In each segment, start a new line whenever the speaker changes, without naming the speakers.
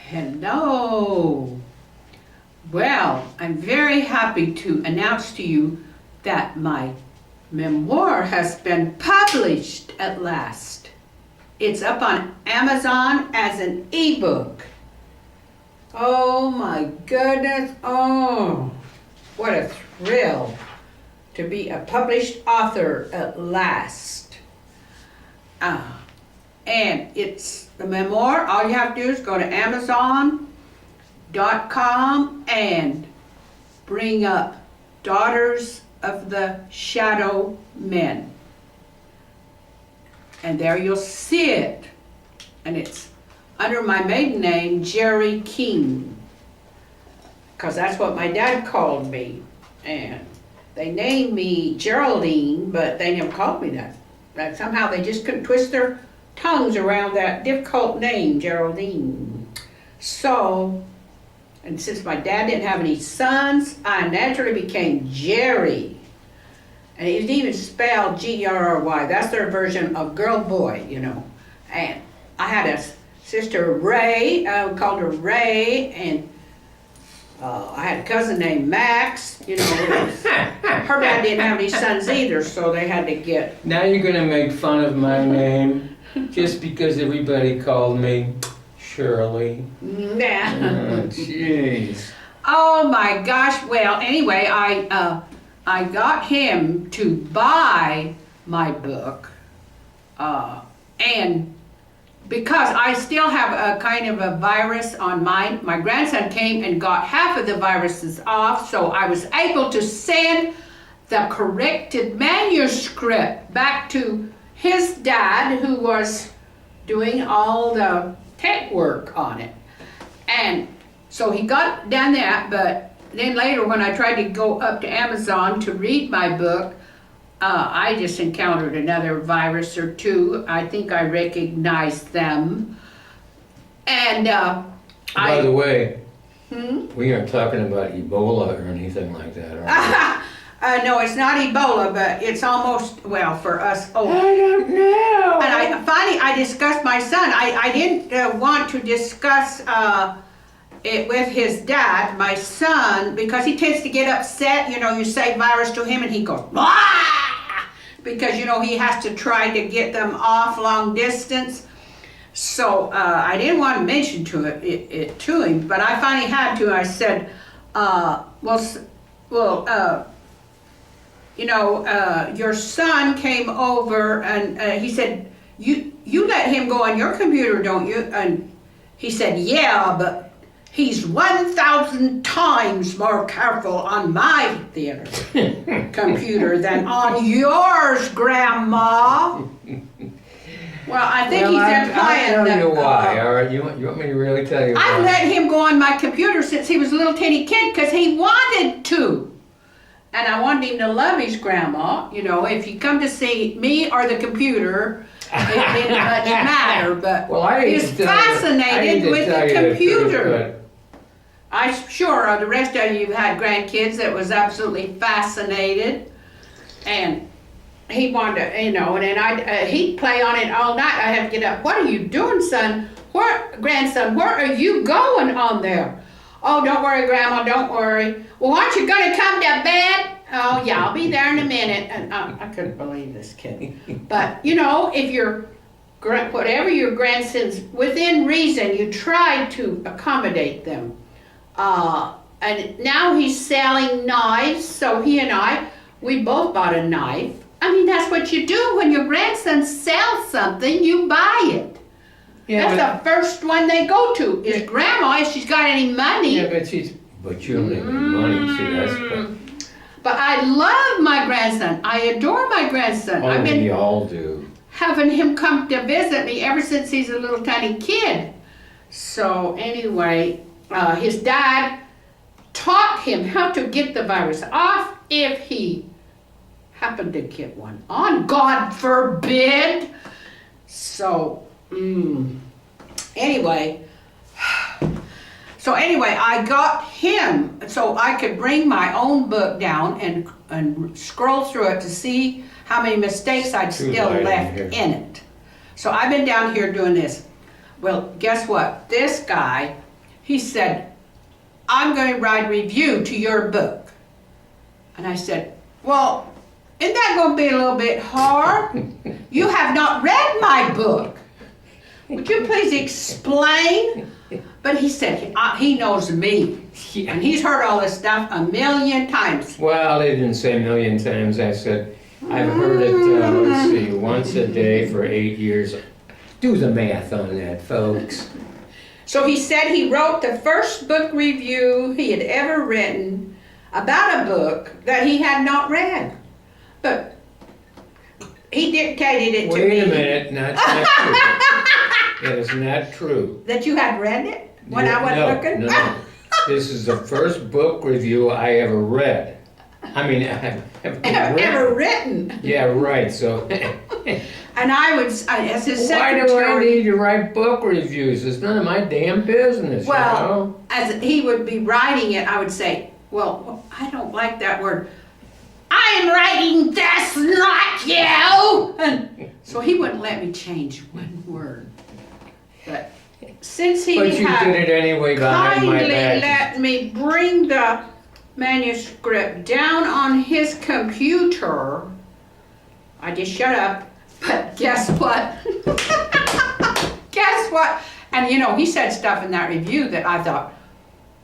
Hello. Well, I'm very happy to announce to you that my memoir has been published at last. It's up on Amazon as an ebook. Oh my goodness. Oh, what a thrill to be a published author at last. And it's the memoir. All you have to do is go to Amazon.com and bring up Daughters of the Shadow Men. And there you'll see it. And it's under my maiden name, Jerry King. Because that's what my dad called me. And they named me Geraldine, but they never called me that. But somehow they just couldn't twist their tongues around that difficult name, Geraldine. So, and since my dad didn't have any sons, I naturally became Jerry. And it was even spelled G-R-R-Y. That's their version of girl boy, you know. And I had a sister, Ray, called her Ray, and I had a cousin named Max, you know. Her dad didn't have any sons either, so they had to get...
Now you're going to make fun of my name just because everybody called me Shirley.
Nah.
Oh, jeez.
Oh my gosh, well, anyway, I got him to buy my book, and because I still have a kind of a virus on mine, my grandson came and got half of the viruses off, so I was able to send the corrected manuscript back to his dad, who was doing all the tech work on it. And so he got done that, but then later when I tried to go up to Amazon to read my book, I just encountered another virus or two. I think I recognized them. And
By the way, we aren't talking about Ebola or anything like that, are we?
no, it's not Ebola, but it's almost, well, for us. Oh,
I don't know.
and finally I discussed my son. I didn't want to discuss it with his dad, my son, because he tends to get upset. You know, you say virus to him and he goes, "Blah!" Because, you know, he has to try to get them off long distance. So I didn't want to mention it to him, but I finally had to. I said, you know, your son came over and he said, you let him go on your computer, don't you? And he said, yeah, but he's 1,000 times more careful on my computer than on yours, Grandma. Well, I think he's implying
I'll tell you
that.
why, all right? You want me to really tell you why?
I've let him go on my computer since he was a little teeny kid because he wanted to. And I wanted him to love his grandma. You know, if you come to see me or the computer, it didn't much matter. But he's fascinated with the computer. I'm sure the rest of you have had grandkids that was absolutely fascinated. And he wanted to, you know, and then he'd play on it all night. I have to get up. What are you doing, son? Grandson, where are you going on there? Oh, don't worry, Grandma, don't worry. Well, aren't you going to come to bed? Oh, yeah, I'll be there in a minute. And I couldn't believe this kid. But, you know, if whatever your grandsons, within reason, you try to accommodate them. And now he's selling knives, so he and we both bought a knife. I mean, that's what you do when your grandson sells something, you buy it. Yeah, that's the first one they go to, is Grandma, if she's got any money.
Yeah, but you don't have any money, see, that's...
But I love my grandson. I adore my grandson.
Oh, we all do.
Having him come to visit me ever since he's a little tiny kid. So anyway, his dad taught him how to get the virus off if he happened to get one on, God forbid. So, anyway, I got him so I could bring my own book down and scroll through it to see how many mistakes I'd still left in it. So I've been down here doing this. Well, guess what? This guy he said, I'm going to write a review to your book. And I said, well, isn't that going to be a little bit hard? You have not read my book. Would you please explain? But he said, he knows me. And he's heard all this stuff a million times.
Well, I didn't say a million times. I said, I've heard it, let's see, once a day for 8 years. Do the math on that, folks.
So he said he wrote the first book review he had ever written about a book that he had not read. But he dictated it to me.
Wait a minute, that's not true. It is not true.
That you had read it when I went looking?
No. This is the first book review I ever read. I mean,
ever written.
Yeah, right, so.
And I would, as his
Why
secretary.
do I need to write book reviews? It's none of my damn business,
Well,
you know?
as he would be writing it, I would say, well, I don't like that word. I am writing this, not you! And so he wouldn't let me change one word. But since he
But you
had
did it anyway behind my
kindly
back.
let me bring the manuscript down on his computer, I just shut up. But guess what? Guess what? And you know, he said stuff in that review that I thought,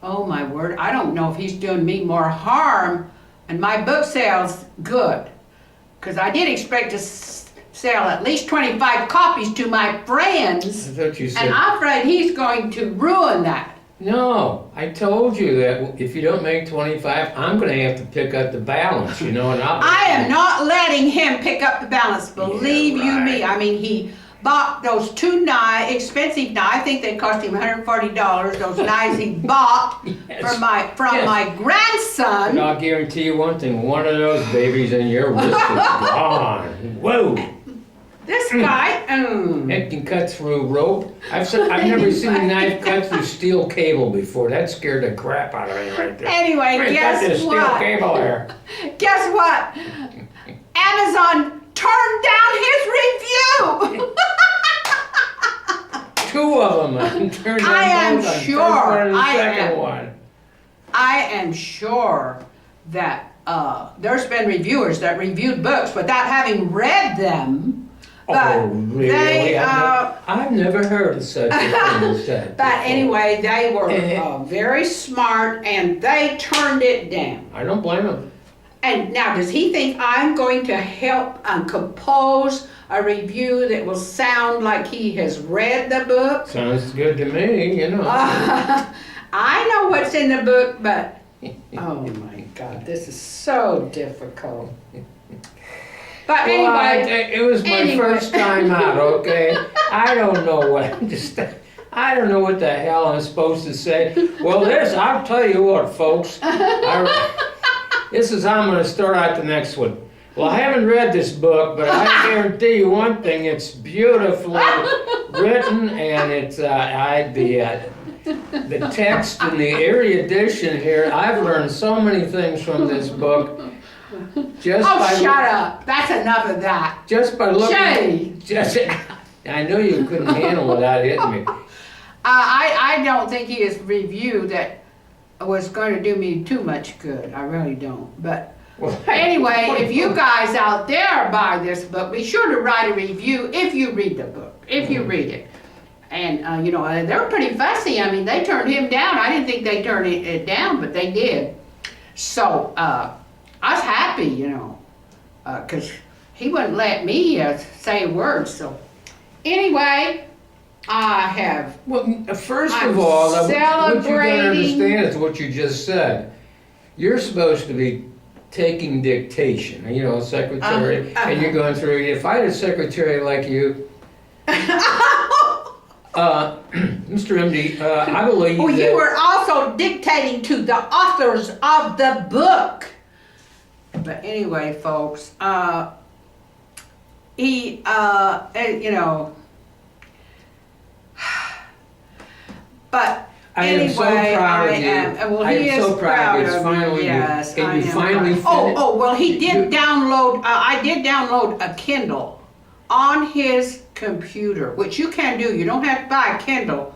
oh my word, I don't know if he's doing me more harm and my book sales good. Because I did expect to sell at least 25 copies to my friends.
I thought you said.
And I'm afraid he's going to ruin that.
No, I told you that if you don't make 25, I'm going to have to pick up the balance, you know, and
I am not letting him pick up the balance, believe you me. I mean, he bought those two expensive knives. I think they cost him $140. Those knives he bought
Yes.
from my grandson.
And I'll guarantee you one thing, one of those babies and your wrist is gone. Whoa.
This guy,
It can cut through rope. I've never seen a knife cut through steel cable before. That scared the crap out of me right there.
Anyway,
Cut
guess
this
what?
steel cable there.
Guess what? Amazon turned down his review.
Two of them. Turned
I am
both on
sure.
First one and the
I
second
am.
one.
I am sure that there's been reviewers that reviewed books without having read them. But
Oh, really?
they,
I've never heard of such a thing as that.
but
before.
anyway, they were very smart and they turned it down.
I don't blame them.
And now, does he think I'm going to help compose a review that will sound like he has read the book?
Sounds good to me, you know.
I know what's in the book, but oh my God, this is so difficult. But
Well,
anyway,
it was my first time out, okay? I don't know I don't know what the hell I'm supposed to say. Well, I'll tell you what, folks. This is how I'm going to start out the next one. Well, I haven't read this book, but I guarantee you one thing, it's beautifully written, and it's, the text and the erudition here, I've learned so many things from this book. Shut
up. That's enough of that.
Just by looking.
Jay.
I knew you couldn't handle without hitting me.
I don't think he has reviewed that was going to do me too much good. I really don't. But anyway, if you guys out there buy this book, be sure to write a review if you read the book, if you read it. And, you know, they're pretty fussy. I mean, they turned him down. I didn't think they turned it down, but they did. So, I was happy, you know, because he wouldn't let me say words. So, anyway, I have.
Well, first
I'm
of all, what you gotta
celebrating.
understand is what you just said. You're supposed to be taking dictation, you know, secretary, and you're going through. If I had a secretary like you, Mr. MD, I believe
Oh,
that.
you were also dictating to the authors of the book. But anyway, folks, he, you know, but
I
anyway,
am so proud of you.
Well,
I
he
am
is
so proud of you. It's
of me,
finally,
yes,
can
I
you
am
finally
proud.
finish?
Oh, well, he did download, I did download a Kindle on his computer, which you can do. You don't have to buy a Kindle.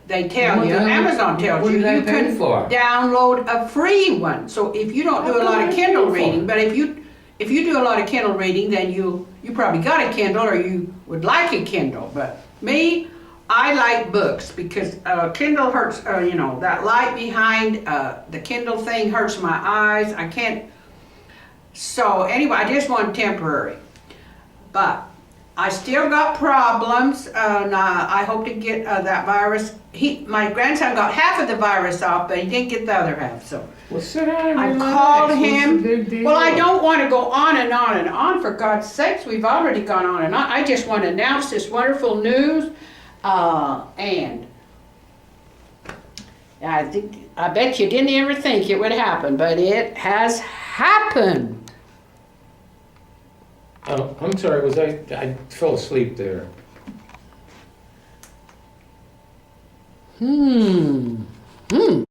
they tell
What
you,
the hell-
Amazon tells
what
you,
did I
you
pay
can
for?
download a free one. So if you don't do a lot of Kindle reading, but if you do a lot of Kindle reading, then you probably got a Kindle or you would like a Kindle. But me, I like books because Kindle hurts, you know, that light behind the Kindle thing hurts my eyes. I can't. So anyway, I just want temporary. But I still got problems, and I hope to get that virus. My grandson got half of the virus off, but he didn't get the other half. So
Well, sit down and
I
relax.
called
What's the
him.
big deal?
Well, I don't want to go on and on and on. For God's sakes, we've already gone on and on. I just want to announce this wonderful news, and I bet you didn't ever think it would happen, but it has happened.
Oh, I'm sorry, I fell asleep there.